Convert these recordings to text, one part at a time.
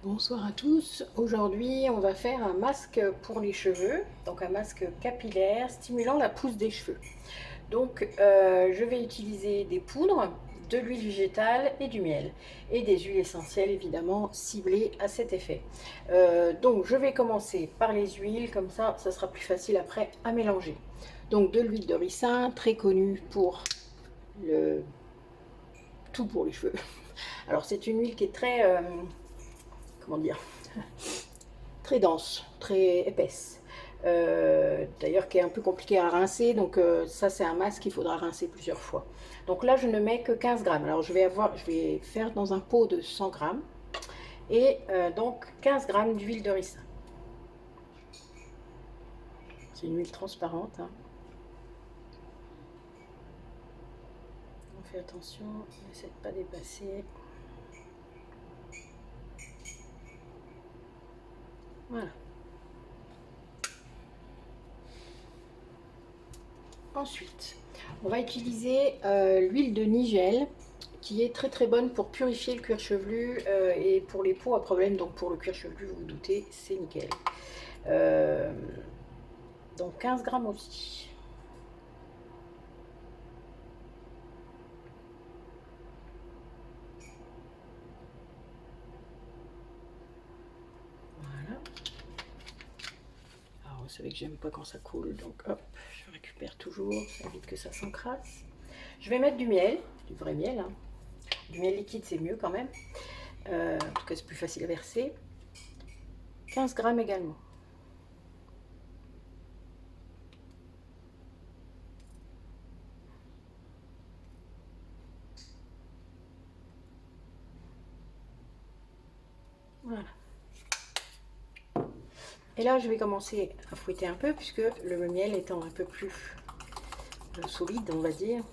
Bonsoir à tous. Aujourd'hui, on va faire un masque pour les cheveux, donc un masque capillaire stimulant la pousse des cheveux. Donc, je vais utiliser des poudres, de l'huile végétale et du miel, et des huiles essentielles évidemment ciblées à cet effet. Donc, je vais commencer par les huiles, comme ça sera plus facile après à mélanger. Donc, de l'huile de ricin, très connue pour le tout pour les cheveux. Alors, c'est une huile qui est très, comment dire, très dense, très épaisse. D'ailleurs qui est un peu compliqué à rincer, donc ça c'est un masque qu'il faudra rincer plusieurs fois. Donc là je ne mets que 15 grammes. Alors je vais faire dans un pot de 100 grammes et donc 15 grammes d'huile de ricin. C'est une huile transparente, hein. On fait attention, on essaie de ne pas dépasser. Voilà. Ensuite, on va utiliser l'huile de nigel qui est très très bonne pour purifier le cuir chevelu et pour les peaux à problème, donc pour le cuir chevelu, vous vous doutez, c'est nickel. Euh, donc 15 grammes aussi. Voilà. Alors vous savez que j'aime pas quand ça coule, donc hop, je récupère toujours, ça évite que ça s'encrasse. Je vais mettre du miel, du vrai miel, hein. Du miel liquide c'est mieux quand même. En tout cas c'est plus facile à verser. 15 grammes également. Voilà. Et là, je vais commencer à fouetter un peu, puisque le miel étant un peu plus solide, on va dire,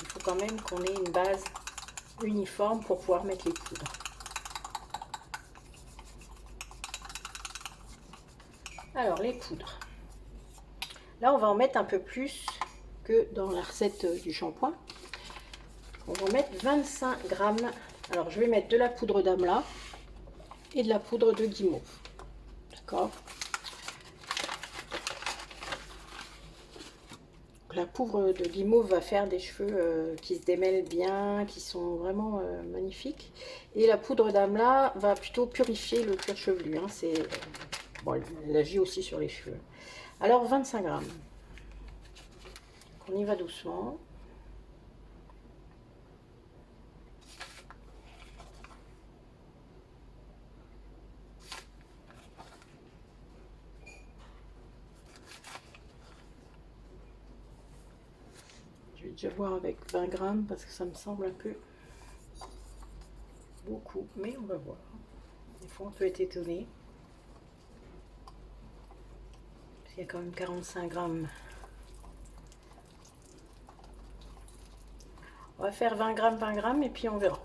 il faut quand même qu'on ait une base uniforme pour pouvoir mettre les poudres. Alors, les poudres. Là, on va en mettre un peu plus que dans la recette du shampoing. On va en mettre 25 grammes. Alors, je vais mettre de la poudre d'amla et de la poudre de guimauve. D'accord ? La poudre de guimauve va faire des cheveux qui se démêlent bien, qui sont vraiment magnifiques. Et la poudre d'amla va plutôt purifier le cuir chevelu, hein. Bon, elle agit aussi sur les cheveux. Alors 25 grammes. On y va doucement. Je vais déjà voir avec 20 grammes parce que ça me semble un peu beaucoup, mais on va voir. Des fois on peut être étonné. Il y a quand même 45 grammes. On va faire 20 grammes et puis on verra.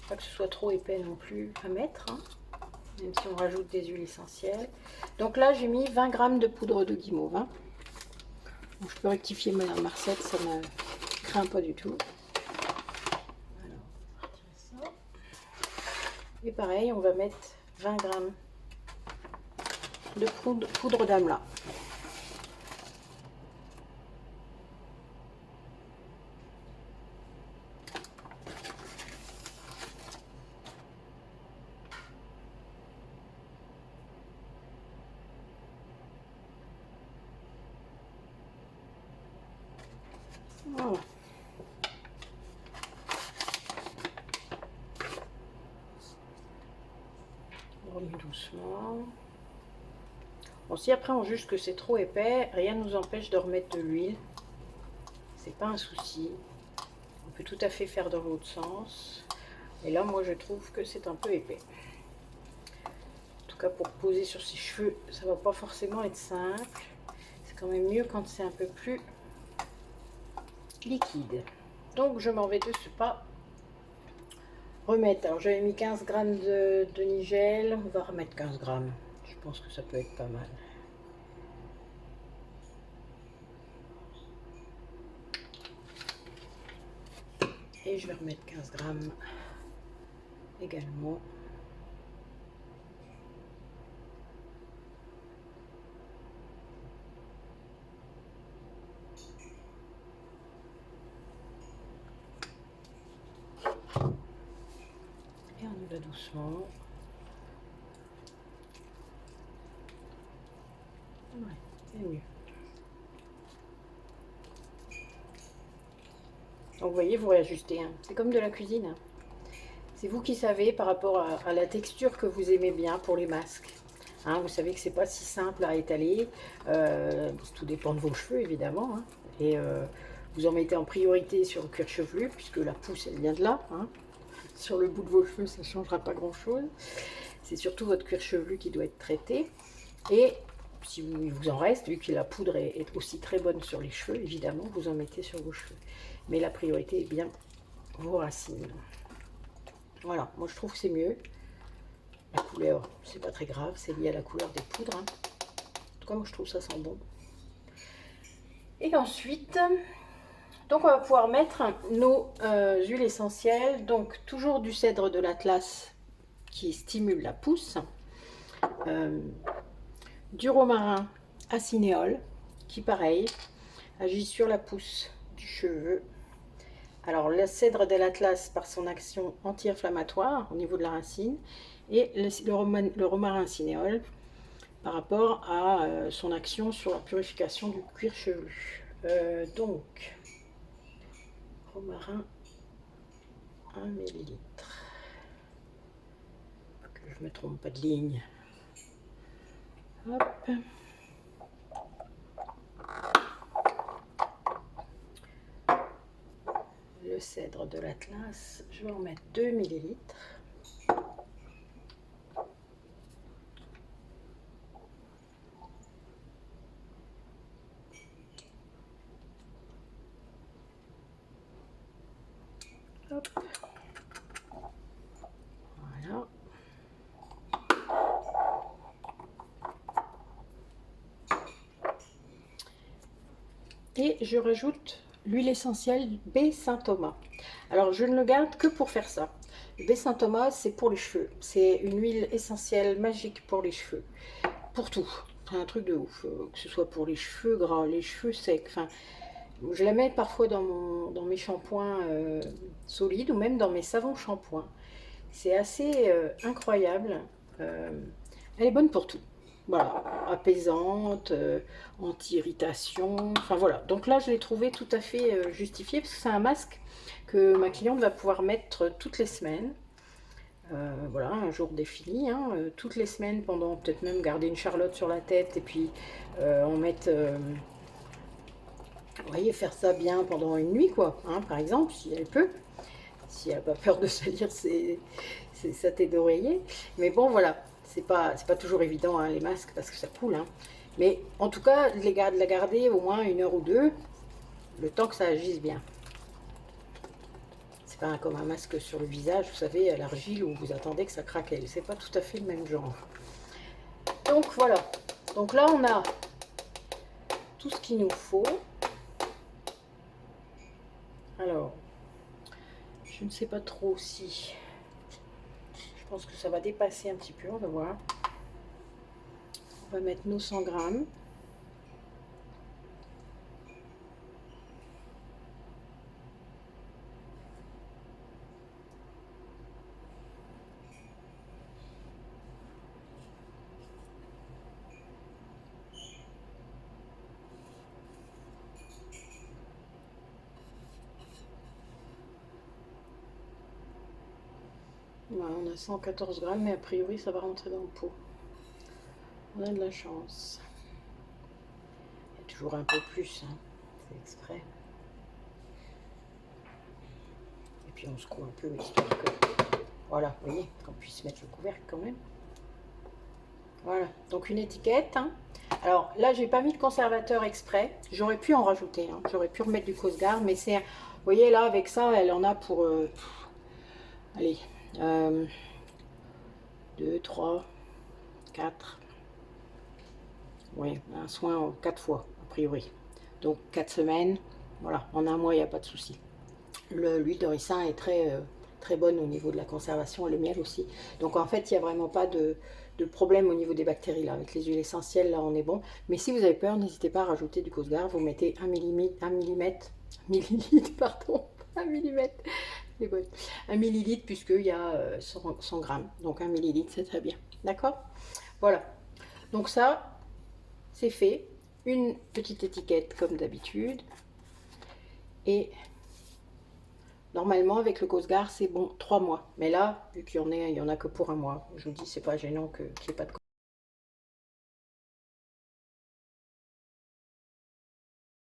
Pas que ce soit trop épais non plus à mettre, hein, même si on rajoute des huiles essentielles. Donc là j'ai mis 20 grammes de poudre de guimauve, hein. Donc, je peux rectifier ma recette, ça ne craint pas du tout. Alors, on va retirer ça. Et pareil, on va mettre 20 grammes de poudre d'amla. Voilà. On remet doucement. Bon, si après on juge que c'est trop épais, rien ne nous empêche de remettre de l'huile. C'est pas un souci. On peut tout à fait faire dans l'autre sens. Et là, moi, je trouve que c'est un peu épais. En tout cas, pour poser sur ses cheveux, ça va pas forcément être simple. C'est quand même mieux quand c'est un peu plus liquide. Donc, je m'en vais de ce pas remettre. Alors, j'avais mis 15 grammes de nigel. On va remettre 15 grammes. Je pense que ça peut être pas mal. Et je vais remettre 15 grammes également. Et on y va doucement. Ouais, c'est mieux. Donc vous voyez, vous réajustez. Hein. C'est comme de la cuisine. Hein. C'est vous qui savez par rapport à la texture que vous aimez bien pour les masques. Hein, vous savez que c'est pas si simple à étaler. Tout dépend de vos cheveux évidemment. Hein. Et vous en mettez en priorité sur le cuir chevelu puisque la pousse elle vient de là. Hein. Sur le bout de vos cheveux ça ne changera pas grand chose. C'est surtout votre cuir chevelu qui doit être traité. Et si il vous en reste, vu que la poudre est aussi très bonne sur les cheveux, évidemment vous en mettez sur vos cheveux. Mais la priorité est bien vos racines. Voilà, moi je trouve que c'est mieux. La couleur, c'est pas très grave, c'est lié à la couleur des poudres. Hein. En tout cas, moi je trouve ça sent bon. Et ensuite, donc on va pouvoir mettre nos huiles essentielles. Donc toujours du cèdre de l'Atlas qui stimule la pousse. Du romarin à cinéole qui pareil agit sur la pousse du cheveu. Alors le cèdre de l'Atlas par son action anti-inflammatoire au niveau de la racine et le romarin cinéole par rapport à son action sur la purification du cuir chevelu. Donc romarin 1 ml. Que je ne me trompe pas de ligne. Hop. Le cèdre de l'Atlas, je vais en mettre 2 ml. Hop. Voilà. Et je rajoute l'huile essentielle baie Saint-Thomas. Alors je ne le garde que pour faire ça. Le baie Saint-Thomas c'est pour les cheveux. C'est une huile essentielle magique pour les cheveux. Pour tout. C'est un truc de ouf. Que ce soit pour les cheveux gras, les cheveux secs. Enfin, je la mets parfois dans mes shampoings solides ou même dans mes savons shampoings. C'est assez incroyable. Elle est bonne pour tout. Voilà, apaisante, anti-irritation, enfin voilà. Donc là, je l'ai trouvé tout à fait justifié parce que c'est un masque que ma cliente va pouvoir mettre toutes les semaines. Voilà, un jour défini, hein, toutes les semaines pendant peut-être même garder une charlotte sur la tête et puis en mettre, vous voyez, faire ça bien pendant une nuit quoi, hein, par exemple, si elle peut. Si elle n'a pas peur de salir sa tête d'oreiller. Mais bon, voilà, c'est pas toujours évident, hein, les masques, parce que ça coule. Hein. Mais en tout cas, de la garder au moins 1 heure ou 2, le temps que ça agisse bien. C'est pas comme un masque sur le visage, vous savez, à l'argile, où vous attendez que ça craquelle. C'est pas tout à fait le même genre. Donc voilà. Donc là, on a tout ce qu'il nous faut. Alors, je ne sais pas trop si... Je pense que ça va dépasser un petit peu, on va voir. On va mettre nos 100 grammes. Voilà, on a 114 grammes, mais a priori ça va rentrer dans le pot. On a de la chance. Il y a toujours un peu plus, hein. C'est exprès. Et puis on secoue un peu, histoire que... Voilà, vous voyez, qu'on puisse mettre le couvercle quand même. Voilà, donc une étiquette. Hein. Alors là, j'ai pas mis de conservateur exprès. J'aurais pu en rajouter, hein. J'aurais pu remettre du Cosgar, mais c'est... Vous voyez, là, avec ça, elle en a pour... allez... 2, 3, 4. Oui, un soin 4 fois, a priori. Donc 4 semaines. Voilà, en un mois, il n'y a pas de souci. L'huile de ricin est très très bonne au niveau de la conservation, le miel aussi. Donc en fait, il n'y a vraiment pas de problème au niveau des bactéries là. Avec les huiles essentielles, là, on est bon. Mais si vous avez peur, n'hésitez pas à rajouter du Cosgar. Vous mettez 1 millilitre, pardon, 1 millimètre, c'est bon, 1 millilitre, puisqu'il y a 100 grammes. Donc 1 millilitre, c'est très bien. D'accord? Voilà. Donc ça, c'est fait. Une petite étiquette comme d'habitude. Et normalement, avec le Cosgar, c'est bon 3 mois. Mais là, vu qu'il y en a que pour un mois, je vous dis, c'est pas gênant qu'il n'y ait pas de